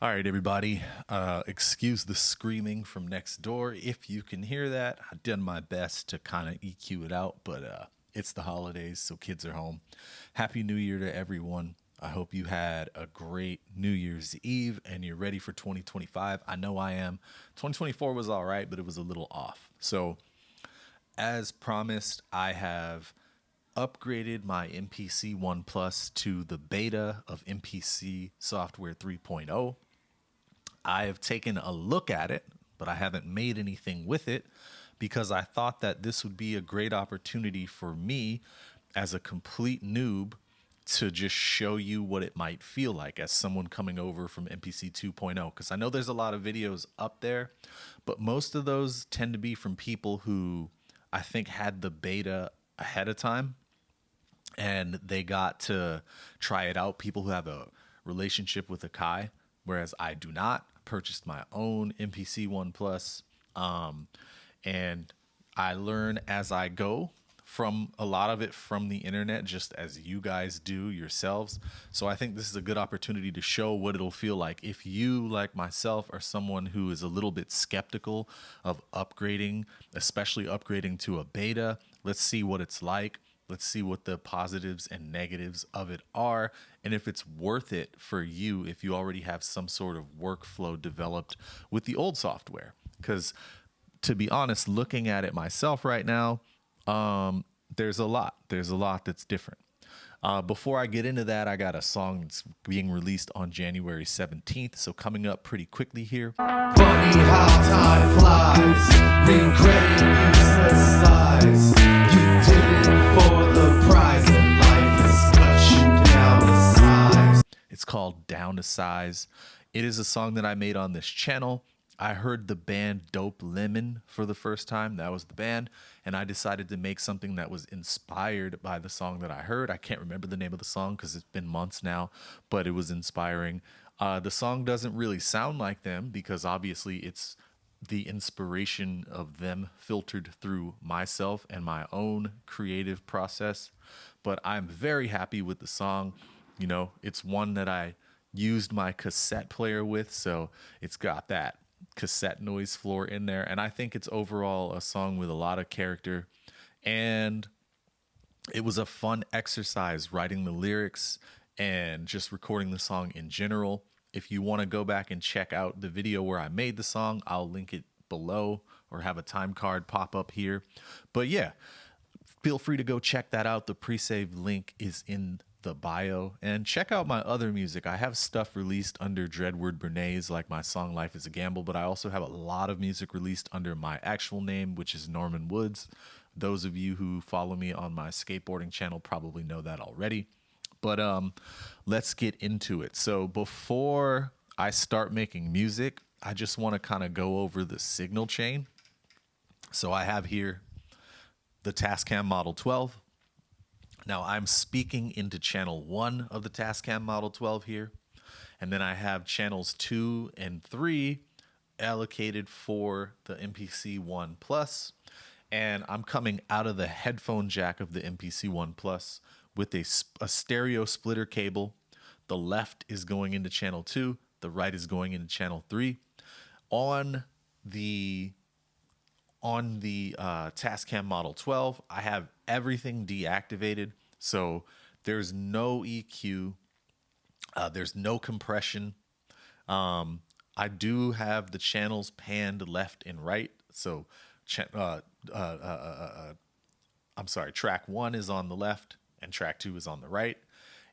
All right, everybody. Excuse the screaming from next door. If you can hear that, I've done my best to kind of EQ it out, but it's the holidays, so kids are home. Happy New Year to everyone. I hope you had a great New Year's Eve and you're ready for 2025. I know I am. 2024 was all right, but it was a little off. So, as promised, I have upgraded my MPC One Plus to the beta of MPC Software 3.0. I have taken a look at it, but I haven't made anything with it because I thought that this would be a great opportunity for me as a complete noob to just show you what it might feel like as someone coming over from MPC 2.0. Because I know there's a lot of videos up there, but most of those tend to be from people who I think had the beta ahead of time and they got to try it out. People who have a relationship with Akai, whereas I do not. Purchased my own MPC One Plus, and I learn as I go from a lot of it from the internet, just as you guys do yourselves. So I think this is a good opportunity to show what it'll feel like if you, like myself, are someone who is a little bit skeptical of upgrading, especially upgrading to a beta. Let's see what it's like. Let's see what the positives and negatives of it are, and if it's worth it for you if you already have some sort of workflow developed with the old software. Because to be honest, looking at it myself right now, there's a lot. There's a lot that's different. Before I get into that, I got a song that's being released on January 17th, so coming up pretty quickly here. Funny how time flies, regretting useless lies. You did it for the prize, and life has cut you down to size. It's called Down to Size. It is a song that I made on this channel. I heard the band Dope Lemon for the first time. That was the band. And I decided to make something that was inspired by the song that I heard. I can't remember the name of the song because it's been months now, but it was inspiring. The song doesn't really sound like them because obviously it's the inspiration of them filtered through myself and my own creative process. But I'm very happy with the song. You know, it's one that I used my cassette player with, so it's got that cassette noise floor in there. And I think it's overall a song with a lot of character. And it was a fun exercise writing the lyrics and just recording the song in general. If you want to go back and check out the video where I made the song, I'll link it below or have a time card pop up here. But yeah, feel free to go check that out. The pre-save link is in the bio, and check out my other music. I have stuff released under Dreadword Bernays, like my song Life is a Gamble, but I also have a lot of music released under my actual name, which is Norman Woods. Those of you who follow me on my skateboarding channel probably know that already. But let's get into it. So before I start making music, I just want to kind of go over the signal chain. So I have here the Tascam Model 12. Now I'm speaking into channel 1 of the Tascam Model 12 here. And then I have channels 2 and 3 allocated for the MPC One Plus. And I'm coming out of the headphone jack of the MPC One Plus with a stereo splitter cable. The left is going into channel 2. The right is going into channel 3. On the Tascam Model 12, I have everything deactivated. So there's no EQ. There's no compression. I do have the channels panned left and right. So track 1 is on the left and track 2 is on the right.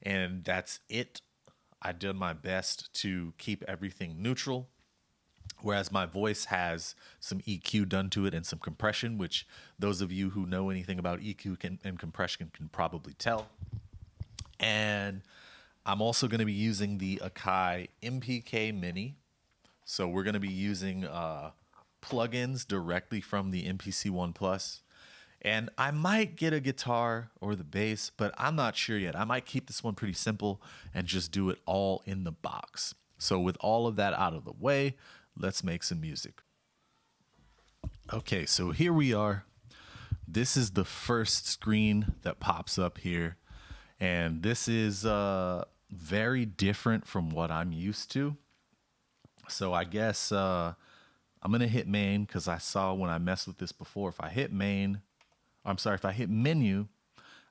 And that's it. I did my best to keep everything neutral. Whereas my voice has some EQ done to it and some compression, which those of you who know anything about EQ and compression can probably tell. And I'm also going to be using the Akai MPK Mini. So we're going to be using plugins directly from the MPC One Plus. And I might get a guitar or the bass, but I'm not sure yet. I might keep this one pretty simple and just do it all in the box. So with all of that out of the way, let's make some music. Okay, so here we are. This is the first screen that pops up here. And this is very different from what I'm used to. So I guess I'm gonna hit main because I saw when I messed with this before. If I hit main, I'm sorry, if I hit menu,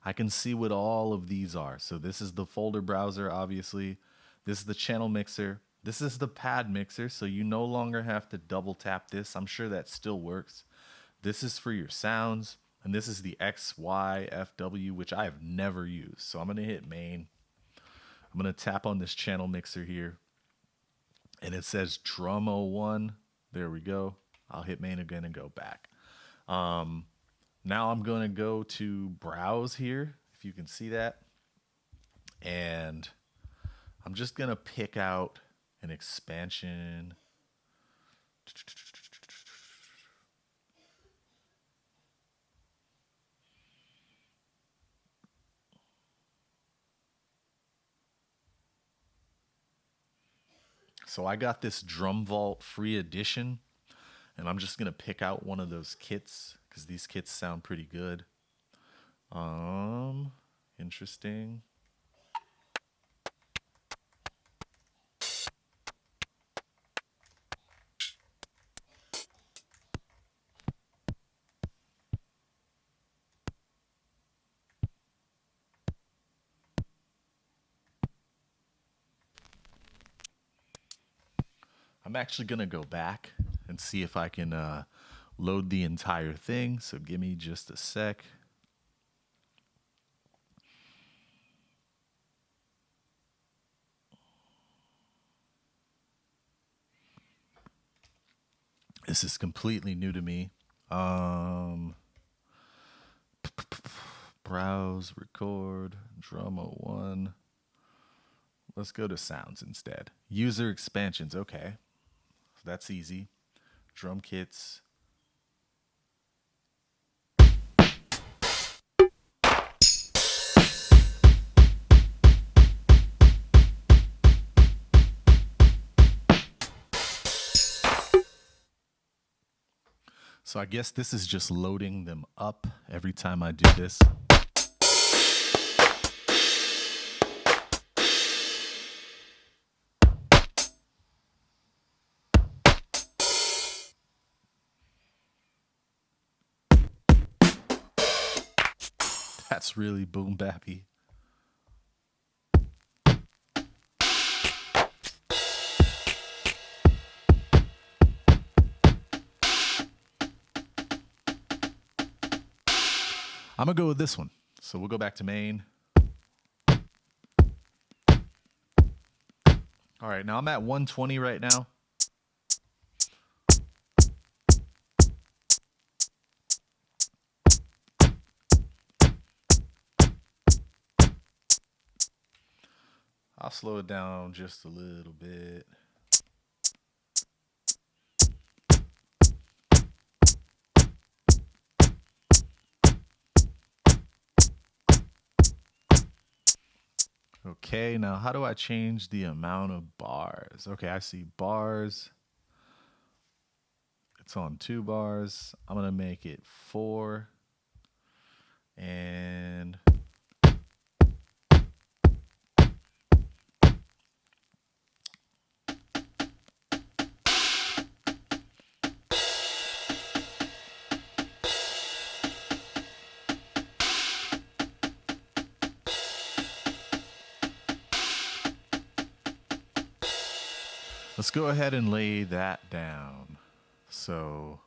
I can see what all of these are. So this is the folder browser, obviously. This is the channel mixer. This is the pad mixer, so you no longer have to double tap this. I'm sure that still works. This is for your sounds, and this is the XYFW, which I have never used. So I'm gonna hit main. I'm gonna tap on this channel mixer here, and it says drum 01. There we go. I'll hit main again and go back. Now I'm going to go to browse here, if you can see that. And I'm just going to pick out an expansion. So I got this Drum Vault free edition, and I'm just going to pick out one of those kits because these kits sound pretty good. Interesting. I'm actually going to go back and see if I can load the entire thing. So give me just a sec. This is completely new to me. Browse, record, drum 01. Let's go to sounds instead. User expansions. Okay. That's easy. Drum kits. So I guess this is just loading them up every time I do this. That's really boom bappy. I'm gonna go with this one. So we'll go back to main. All right, now I'm at 120 right now. I'll slow it down just a little bit. Okay, now how do I change the amount of bars? Okay, I see bars. It's on 2 bars. I'm gonna make it 4. And let's go ahead and lay that down. So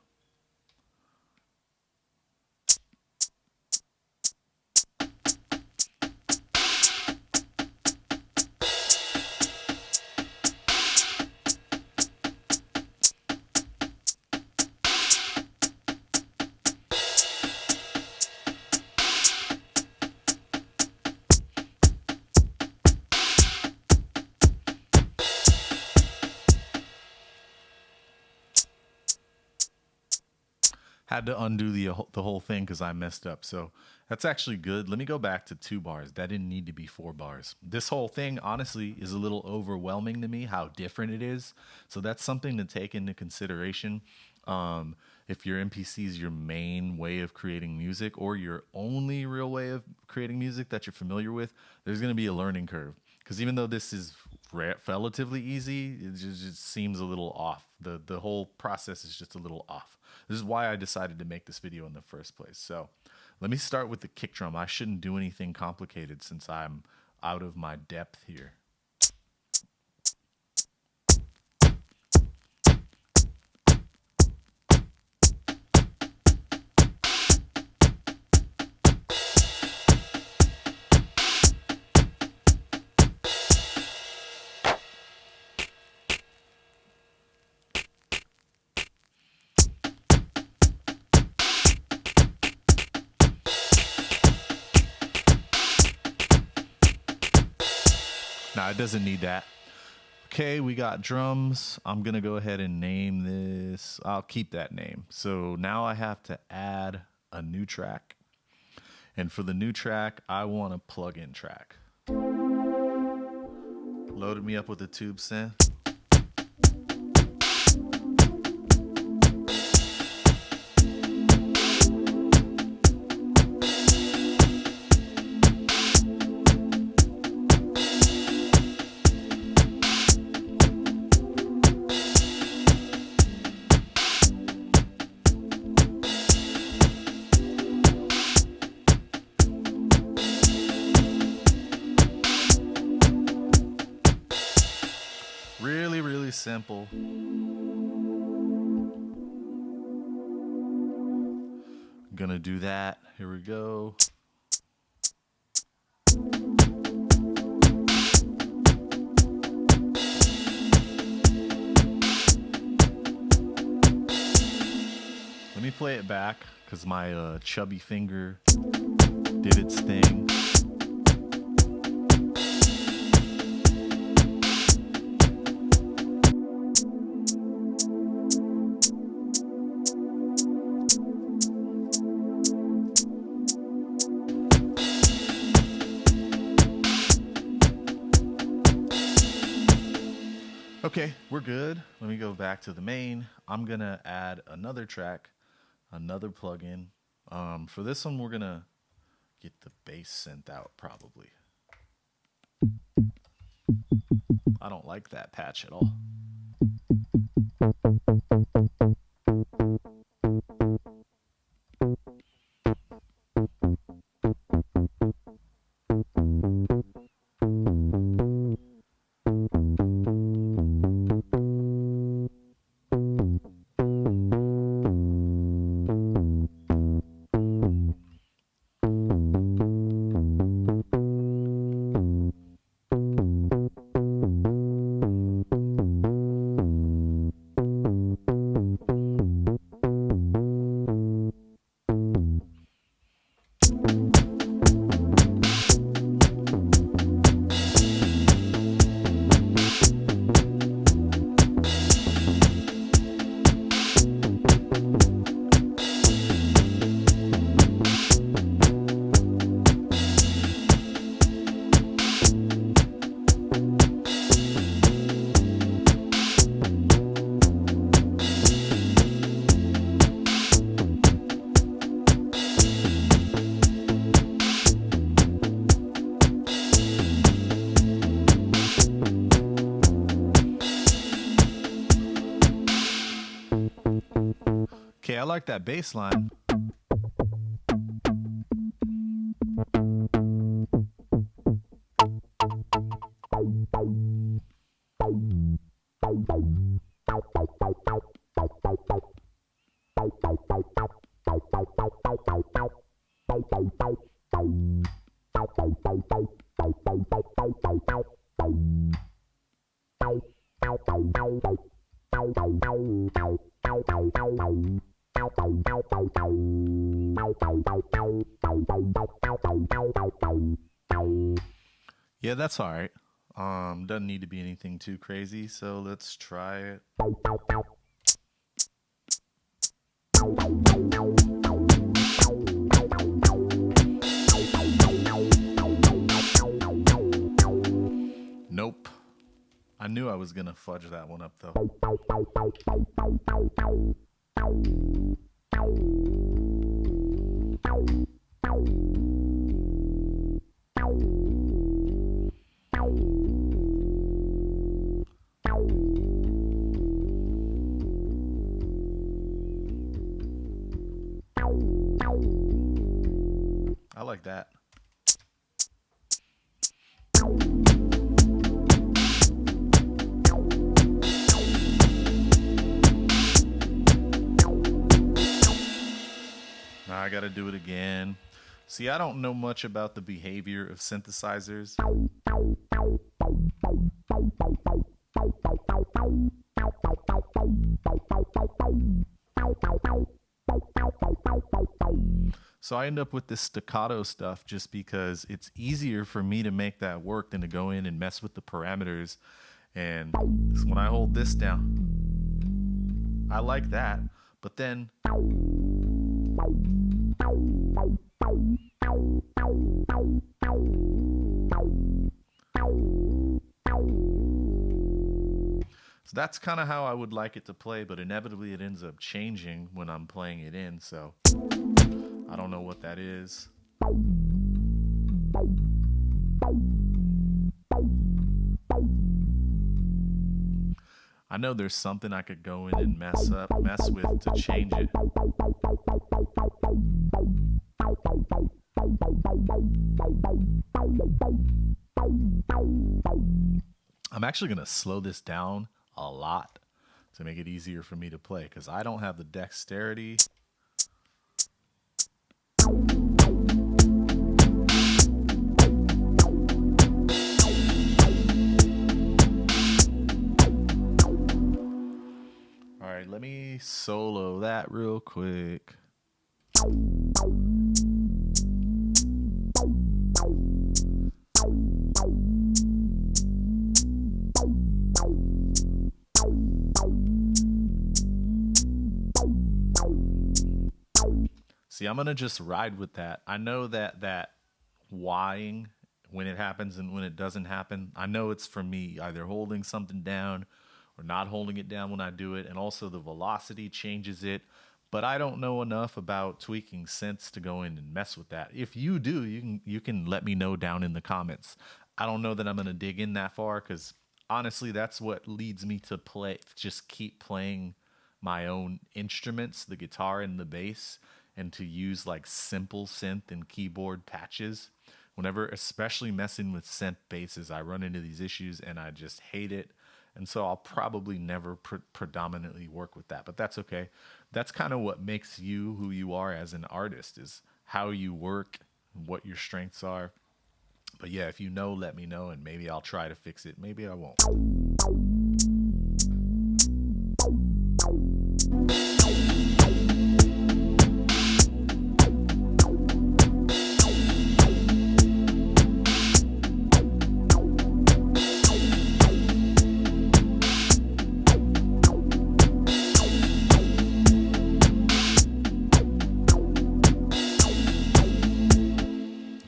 had to undo the whole thing because I messed up. So that's actually good. Let me go back to 2 bars. That didn't need to be 4 bars. This whole thing, honestly, is a little overwhelming to me how different it is. So that's something to take into consideration. If your MPC is your main way of creating music or your only real way of creating music that you're familiar with, there's going to be a learning curve. Because even though this is relatively easy. It just seems a little off. The whole process is just a little off. This is why I decided to make this video in the first place. So let me start with the kick drum. I shouldn't do anything complicated since I'm out of my depth here. Now it doesn't need that. Okay, we got drums. I'm gonna go ahead and name this. I'll keep that name. So now I have to add a new track. And for the new track, I want a plug-in track. Loaded me up with a tube synth. Really simple. Gonna do that. Here we go. Let me play it back because my chubby finger did its thing. Okay, we're good. Let me go back to the main. I'm gonna add another track, another plugin. For this one, we're gonna get the bass synth out probably. I don't like that patch at all. Okay, I like that bass line. Yeah, that's all right. Doesn't need to be anything too crazy, so let's try it. Nope. I knew I was gonna fudge that one up though. like that. Now I gotta do it again. See, I don't know much about the behavior of synthesizers. So I end up with this staccato stuff just because it's easier for me to make that work than to go in and mess with the parameters. And when I hold this down, I like that. But then so that's kind of how I would like it to play, but inevitably it ends up changing when I'm playing it in, so I don't know what that is. I know there's something I could go in and mess with to change it. I'm actually going to slow this down a lot to make it easier for me to play because I don't have the dexterity. All right, let me solo that real quick. See, I'm going to just ride with that. I know that whying when it happens and when it doesn't happen, I know it's for me either holding something down or not holding it down when I do it. And also the velocity changes it. But I don't know enough about tweaking synths to go in and mess with that. If you do, you can let me know down in the comments. I don't know that I'm going to dig in that far because honestly, that's what leads me to play. Just keep playing my own instruments, the guitar and the bass, and to use like simple synth and keyboard patches. Whenever, especially messing with synth basses, I run into these issues and I just hate it. And so I'll probably never predominantly work with that, but that's okay. That's kind of what makes you who you are as an artist, is how you work, what your strengths are. But yeah, if you know, let me know, and maybe I'll try to fix it. Maybe I won't.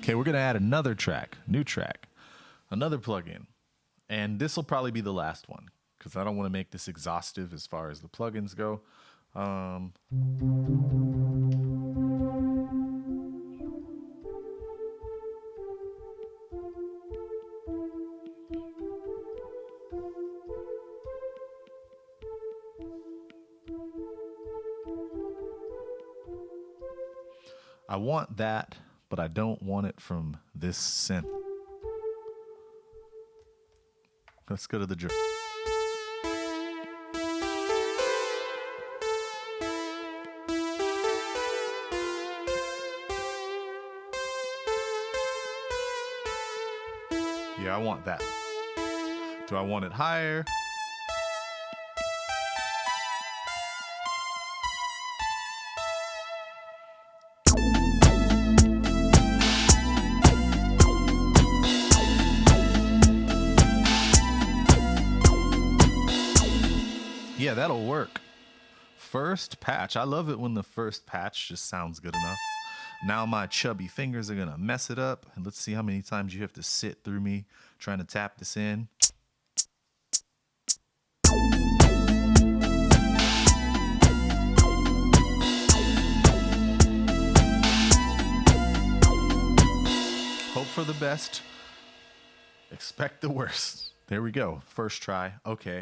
Okay, we're going to add another track, new track, another plugin. And this will probably be the last one because I don't want to make this exhaustive as far as the plugins go. I want that, but I don't want it from this synth. Let's go to the drum. Yeah, I want that. Do I want it higher? Yeah, that'll work. First patch. I love it when the first patch just sounds good enough. Now my chubby fingers are going to mess it up. And let's see how many times you have to sit through me trying to tap this in. Hope for the best. Expect the worst. There we go. First try. Okay.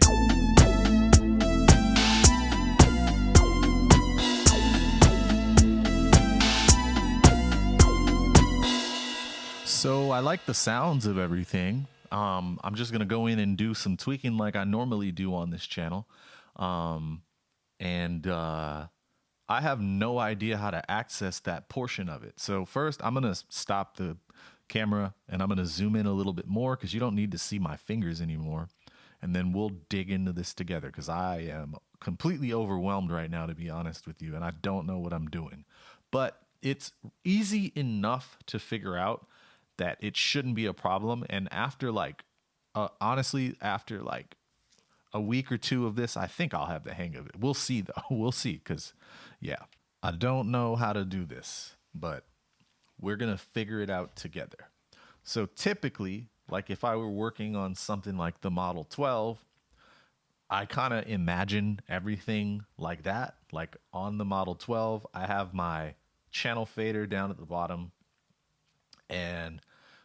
So I like the sounds of everything. I'm just gonna go in and do some tweaking like I normally do on this channel. And I have no idea how to access that portion of it. So first I'm gonna stop the camera and I'm gonna zoom in a little bit more because you don't need to see my fingers anymore. And then we'll dig into this together because I am completely overwhelmed right now, to be honest with you, and I don't know what I'm doing. But it's easy enough to figure out that it shouldn't be a problem. And after honestly, after like a week or two of this, I think I'll have the hang of it. We'll see though. We'll see. Because yeah, I don't know how to do this, but we're going to figure it out together. So typically, like if I were working on something like the Model 12, I kind of imagine everything like that. Like on the Model 12, I have my channel fader down at the bottom. And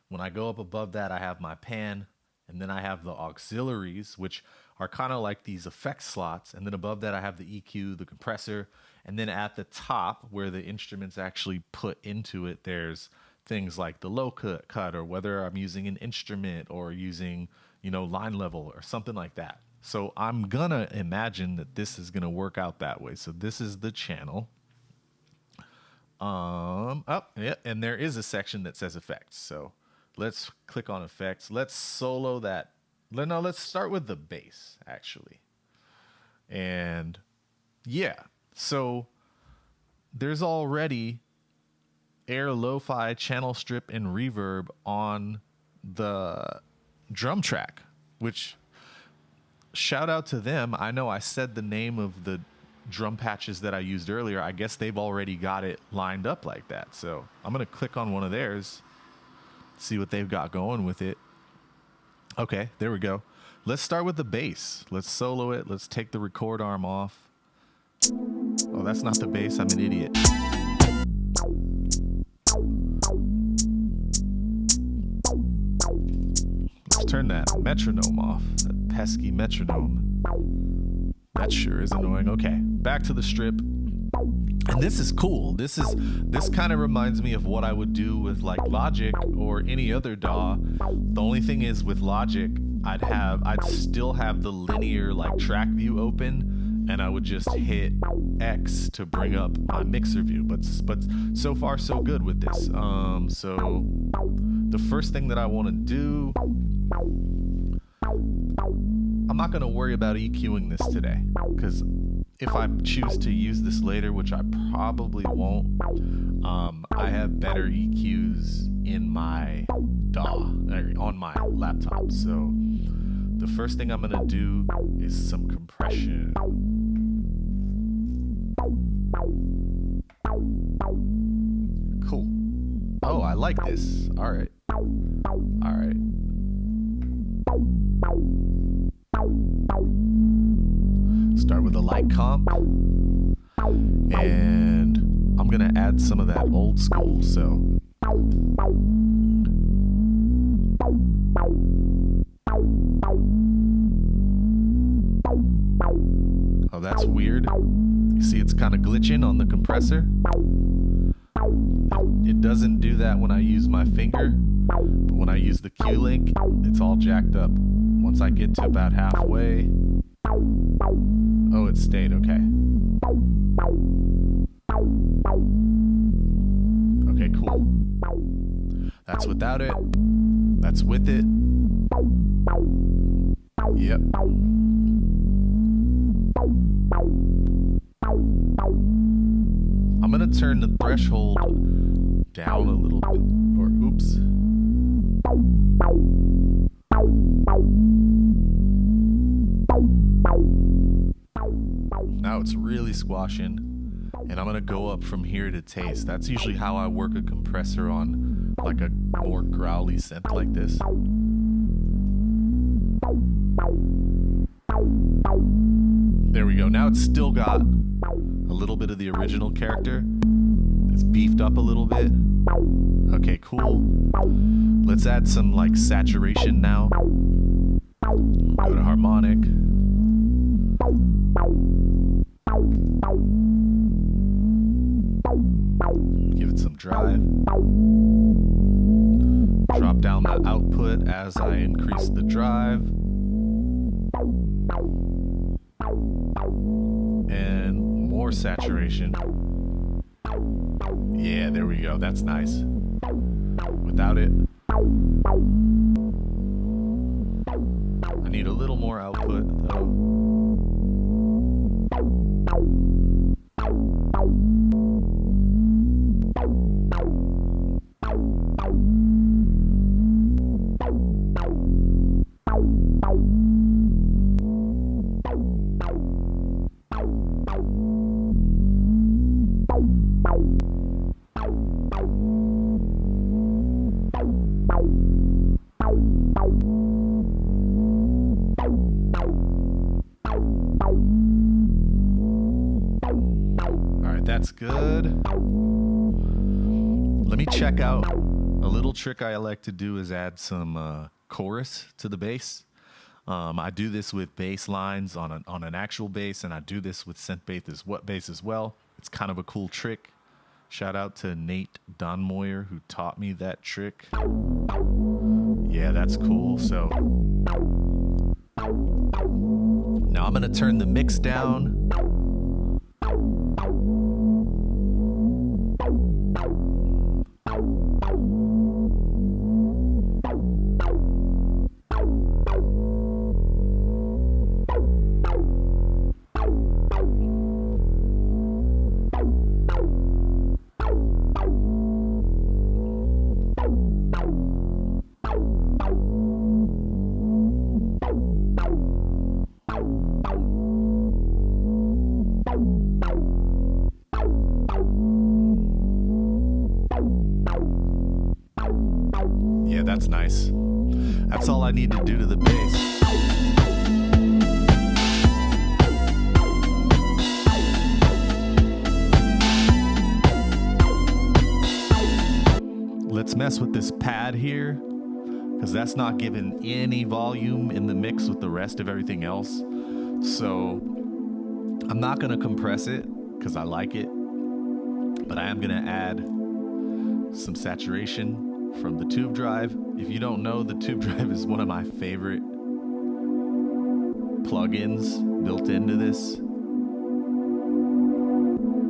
when I go up above that, I have my pan. And then I have the auxiliaries, which are kind of like these effect slots. And then above that, I have the EQ, the compressor. And then at the top, where the instruments actually put into it, there's things like the low cut or whether I'm using an instrument or using, line level or something like that. So I'm gonna imagine that this is gonna work out that way. So this is the channel. Yeah, and there is a section that says effects. So let's click on effects. Let's solo that. No, let's start with the bass actually. And yeah, so there's already Air Lo-Fi, channel strip, and reverb on the drum track, which shout out to them. I know I said the name of the drum patches that I used earlier. I guess they've already got it lined up like that. So I'm going to click on one of theirs, see what they've got going with it. Okay, there we go. Let's start with the bass. Let's solo it. Let's take the record arm off. Oh, that's not the bass. I'm an idiot. Let's turn that metronome off. That pesky metronome. That sure is annoying. Okay, back to the strip. And this is cool. This kind of reminds me of what I would do with like Logic or any other DAW. The only thing is with Logic, I'd still have the linear like track view open, and I would just hit X to bring up my mixer view. But so far so good with this. So the first thing that I want to do, I'm not going to worry about EQing this today, because if I choose to use this later, which I probably won't, I have better EQs in my DAW, on my laptop. So the first thing I'm going to do is some compression. Cool. Oh, I like this. All right. All right. Start with a light comp, and I'm gonna add some of that old school. So oh, that's weird. You see it's kind of glitching on the compressor. It doesn't do that when I use my finger, but when I use the Q-Link, it's all jacked up. Once I get to about halfway, oh, it stayed, okay. Okay, cool. That's without it. That's with it. Yep. I'm gonna turn the threshold down a little bit, or oops. Now it's really squashing, and I'm gonna go up from here to taste. That's usually how I work a compressor on like a more growly synth like this. There we go. Now it's still got a little bit of the original character. It's beefed up a little bit. Okay, cool. Let's add some like saturation now. Go to harmonic. Give it some drive. Drop down the output as I increase the drive. And more saturation. Yeah, there we go. That's nice. Without it, I need a little more output though. That's good. Let me check out a little trick I like to do is add some chorus to the bass. I do this with bass lines on an actual bass, and I do this with synth bass as well. It's kind of a cool trick. Shout out to Nate Donmoyer who taught me that trick. Yeah, that's cool. So now I'm gonna turn the mix down. Yeah, that's nice. That's all I need to do to the bass. Let's mess with this pad here, because that's not giving any volume in the mix with the rest of everything else. So I'm not going to compress it because I like it, but I am going to add some saturation from the tube drive. If you don't know, the tube drive is one of my favorite plugins built into this.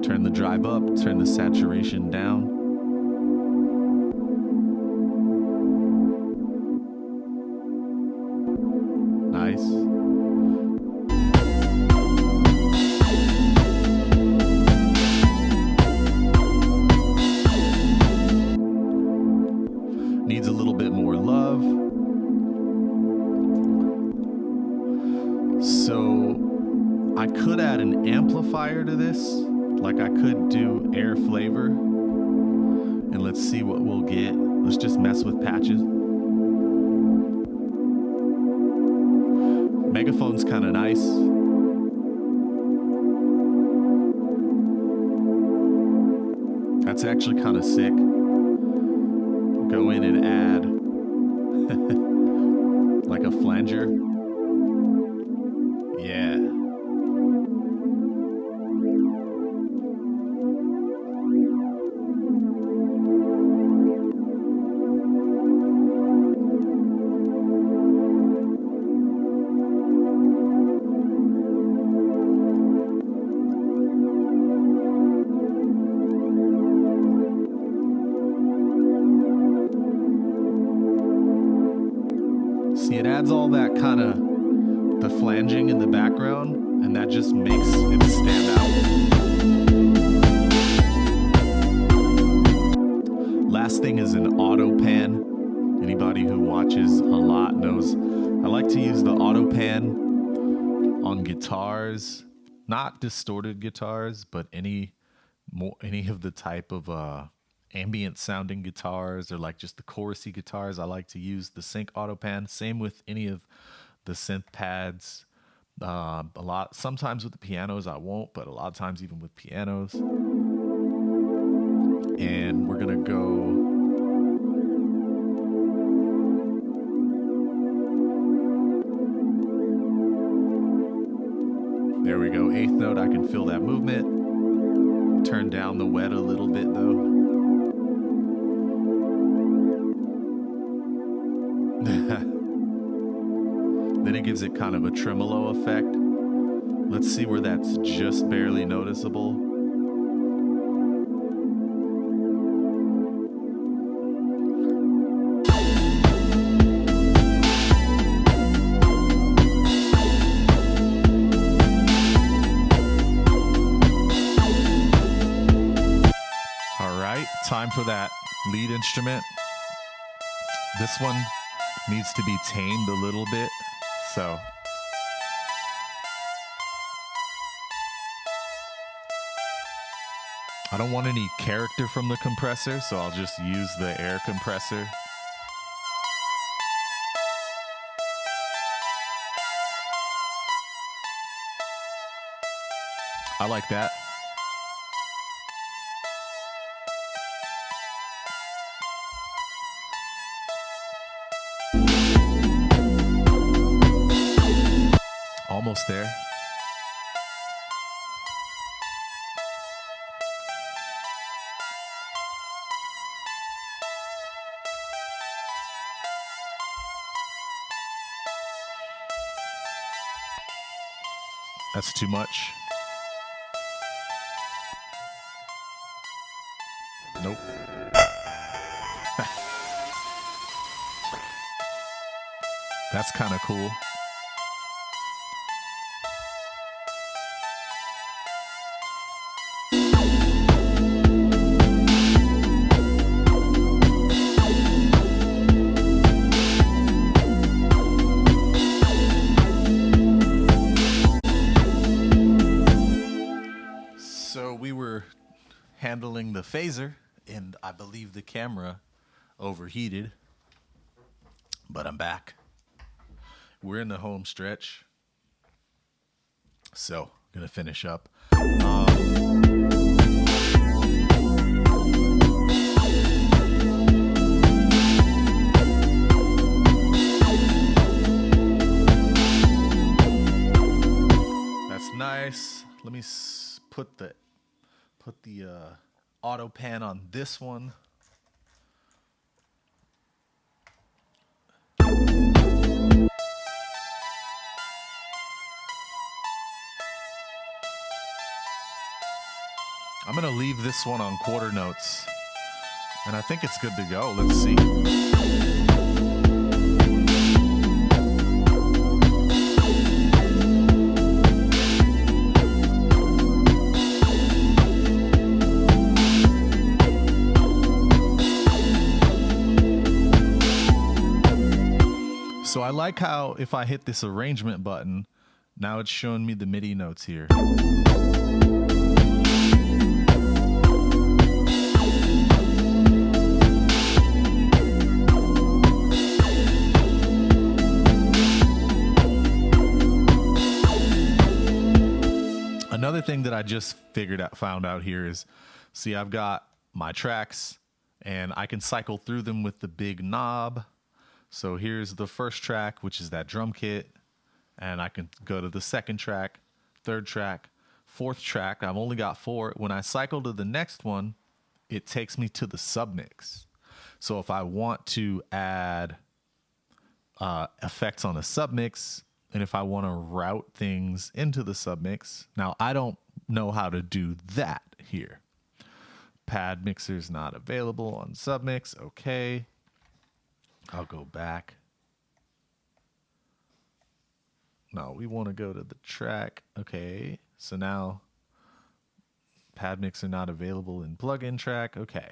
Turn the drive up, turn the saturation down. Nice. Needs a little bit more love. So I could add an amplifier to this, like I could do air flavor. And let's see what we'll get. Let's just mess with patches. Megaphone's kind of nice. That's actually kind of sick. Go in and add like a flanger. Yeah. See, it adds all that kind of the flanging in the background, and that just makes it stand out. Last thing is an auto pan. Anybody who watches a lot knows I like to use the auto pan on guitars, not distorted guitars, but any of the type of ambient sounding guitars, or like just the chorusy guitars. I like to use the sync auto pan. Same with any of the synth pads. A lot, sometimes with the pianos I won't, but a lot of times even with pianos. And we're gonna go there we go, eighth note. I can feel that movement. Turn down the wet a little bit though. of gives it kind of a tremolo effect. Let's see where that's just barely noticeable. All right, time for that lead instrument. This one needs to be tamed a little bit, so I don't want any character from the compressor, so I'll just use the air compressor. I like that. Almost there. That's too much. Nope. That's kind of cool. Handling the phaser, and I believe the camera overheated, but I'm back. We're in the home stretch, so gonna finish up. That's nice. Let me put the auto pan on this one. I'm gonna leave this one on quarter notes, and I think it's good to go. Let's see. So I like how if I hit this arrangement button, now it's showing me the MIDI notes here. Another thing that I just found out here is, see, I've got my tracks and I can cycle through them with the big knob. So here's the first track, which is that drum kit, and I can go to the second track, third track, fourth track. I've only got 4. When I cycle to the next one, it takes me to the submix. So if I want to add effects on a submix, and if I want to route things into the submix, now I don't know how to do that here. Pad mixer's not available on submix. Okay. I'll go back. No, we want to go to the track. Okay, so now pad mixer not available in plugin track. Okay,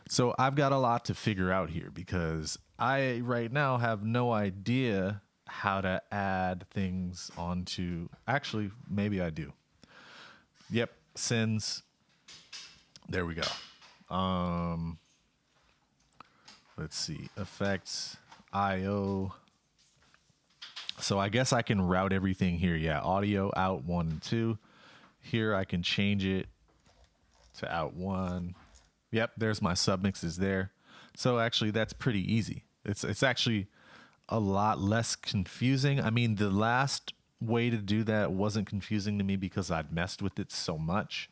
so I've got a lot to figure out here because I right now have no idea how to add things onto. Actually, maybe I do. Yep, sends. There we go. Let's see, effects, IO. So I guess I can route everything here. Yeah, audio out 1 and 2. Here I can change it to out 1. Yep, there's my submixes there. So actually that's pretty easy. It's actually a lot less confusing. I mean, the last way to do that wasn't confusing to me because I'd messed with it so much.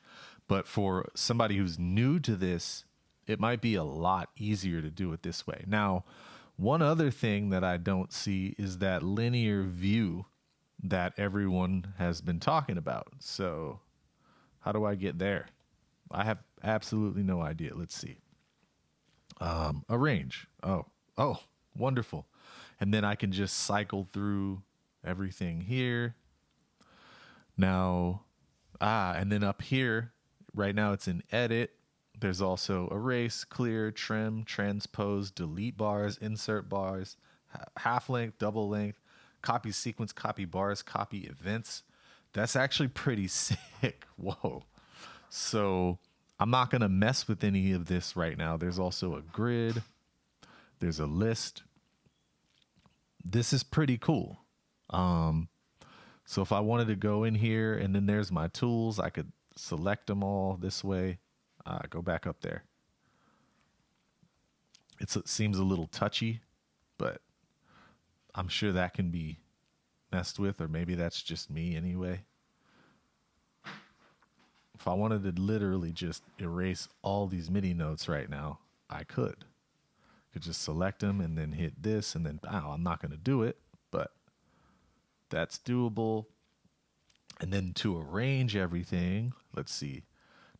But for somebody who's new to this, it might be a lot easier to do it this way. Now, One other thing that I don't see is that linear view that everyone has been talking about. So, how do I get there? I have absolutely no idea. Let's see. Arrange. Oh, wonderful. And then I can just cycle through everything here. Now, and then up here, right now it's in edit. There's also erase, clear, trim, transpose, delete bars, insert bars, half length, double length, copy sequence, copy bars, copy events. That's actually pretty sick. Whoa. So I'm not going to mess with any of this right now. There's also a grid. There's a list. This is pretty cool. So if I wanted to go in here and then there's my tools, I could select them all this way. Go back up there. It seems a little touchy, but I'm sure that can be messed with, or maybe that's just me anyway. If I wanted to literally just erase all these MIDI notes right now, I could. Just select them and then hit this, and then I'm not going to do it, but that's doable. And then to arrange everything, let's see.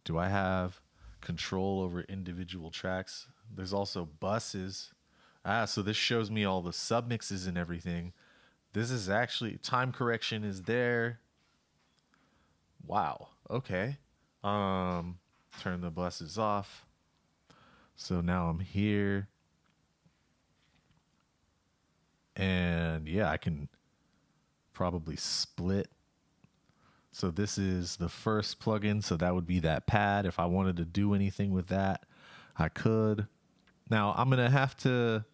Do I have control over individual tracks? There's also buses. So this shows me all the submixes and everything. This is actually, time correction is there. Wow. Okay. Turn the buses off. So now I'm here. And yeah, I can probably split. So this is the first plugin. So that would be that pad. If I wanted to do anything with that, I could. Now I'm going to have to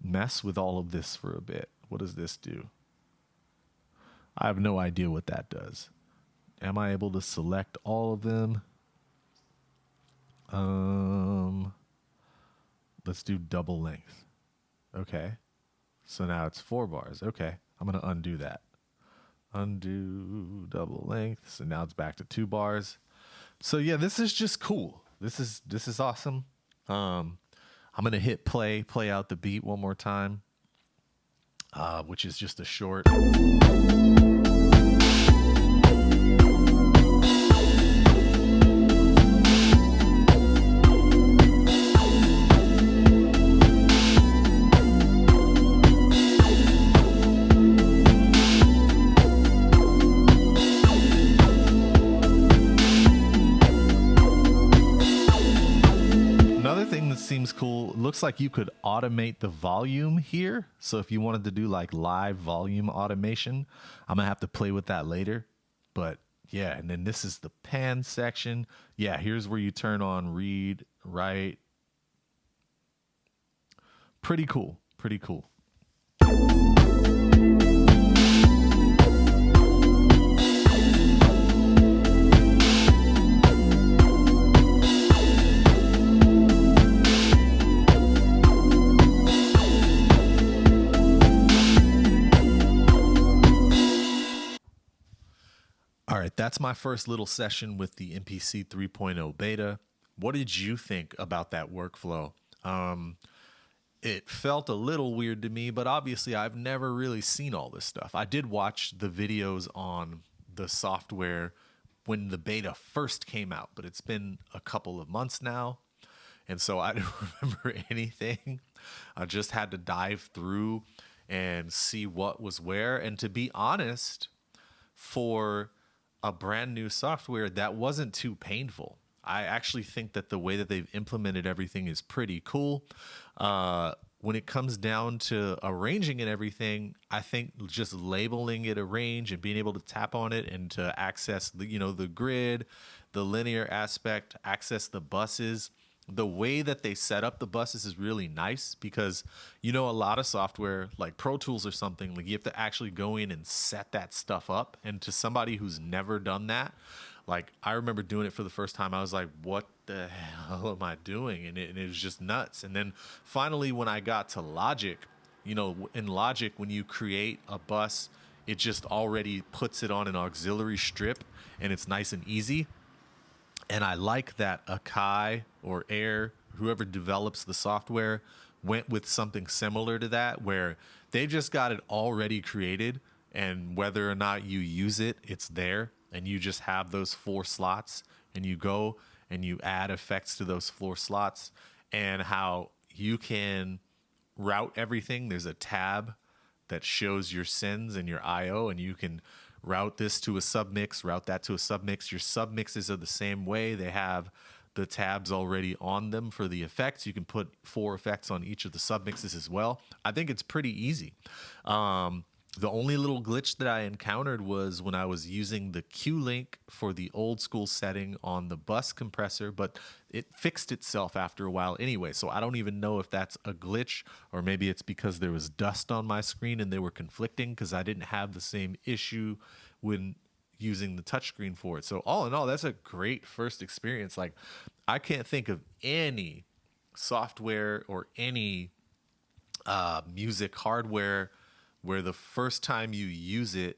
mess with all of this for a bit. What does this do? I have no idea what that does. Am I able to select all of them? Let's do double length. Okay. So now it's 4 bars. Okay. I'm going to undo that. Undo double length. So now it's back to 2 bars. So yeah, this is just cool. This is awesome. I'm going to hit play out the beat one more time, which is just a short. Seems cool. It looks like you could automate the volume here. So if you wanted to do like live volume automation, I'm gonna have to play with that later. But yeah, and then this is the pan section. Yeah, here's where you turn on read, write. Pretty cool. Pretty cool. All right, that's my first little session with the MPC 3.0 beta. What did you think about that workflow? It felt a little weird to me, but obviously I've never really seen all this stuff. I did watch the videos on the software when the beta first came out, but it's been a couple of months now, and so I don't remember anything. I just had to dive through and see what was where. And to be honest, for a brand new software, that wasn't too painful. I actually think that the way that they've implemented everything is pretty cool. When it comes down to arranging and everything, I think just labeling it arrange and being able to tap on it and to access the grid, the linear aspect, access the buses. The way that they set up the buses is really nice because, a lot of software like Pro Tools or something, like you have to actually go in and set that stuff up. And to somebody who's never done that, like I remember doing it for the first time, I was like, what the hell am I doing? And it was just nuts. And then finally, when I got to Logic, in Logic, when you create a bus, it just already puts it on an auxiliary strip and it's nice and easy. And I like that Akai or Air, whoever develops the software went with something similar to that, where they just got it already created, and whether or not you use it, it's there, and you just have those 4 slots, and you go and you add effects to those 4 slots, and how you can route everything. There's a tab that shows your sends and your IO, and you can route this to a submix, route that to a submix. Your submixes are the same way. They have the tabs already on them for the effects. You can put 4 effects on each of the submixes as well. I think it's pretty easy. The only little glitch that I encountered was when I was using the Q-Link for the old school setting on the bus compressor, but it fixed itself after a while anyway. So I don't even know if that's a glitch, or maybe it's because there was dust on my screen and they were conflicting, because I didn't have the same issue when using the touchscreen for it. So all in all, that's a great first experience. Like, I can't think of any software or any music hardware where the first time you use it,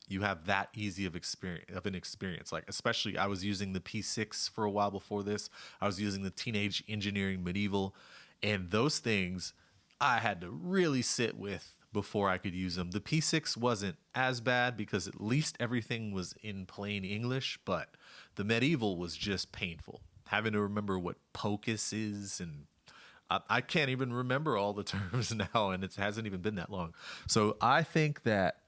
you have that easy of an experience. Like, especially, I was using the P6 for a while before this. I was using the Teenage Engineering Medieval, and those things I had to really sit with before I could use them. The P6 wasn't as bad because at least everything was in plain English, but the Medieval was just painful. Having to remember what POCUS is, and I can't even remember all the terms now, and it hasn't even been that long. So I think that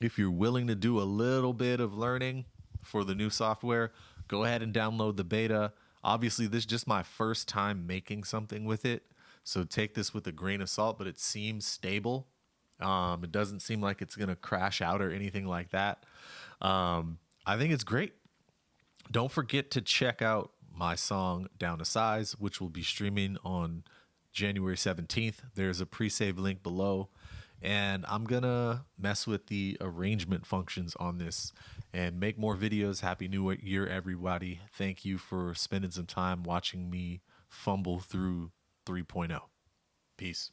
if you're willing to do a little bit of learning for the new software, go ahead and download the beta. Obviously, this is just my first time making something with it, so take this with a grain of salt, but it seems stable. It doesn't seem like it's going to crash out or anything like that. I think it's great. Don't forget to check out my song Down to Size, which will be streaming on January 17th. There's a pre-save link below, and I'm gonna mess with the arrangement functions on this and make more videos. Happy New Year, everybody. Thank you for spending some time watching me fumble through 3.0. Peace.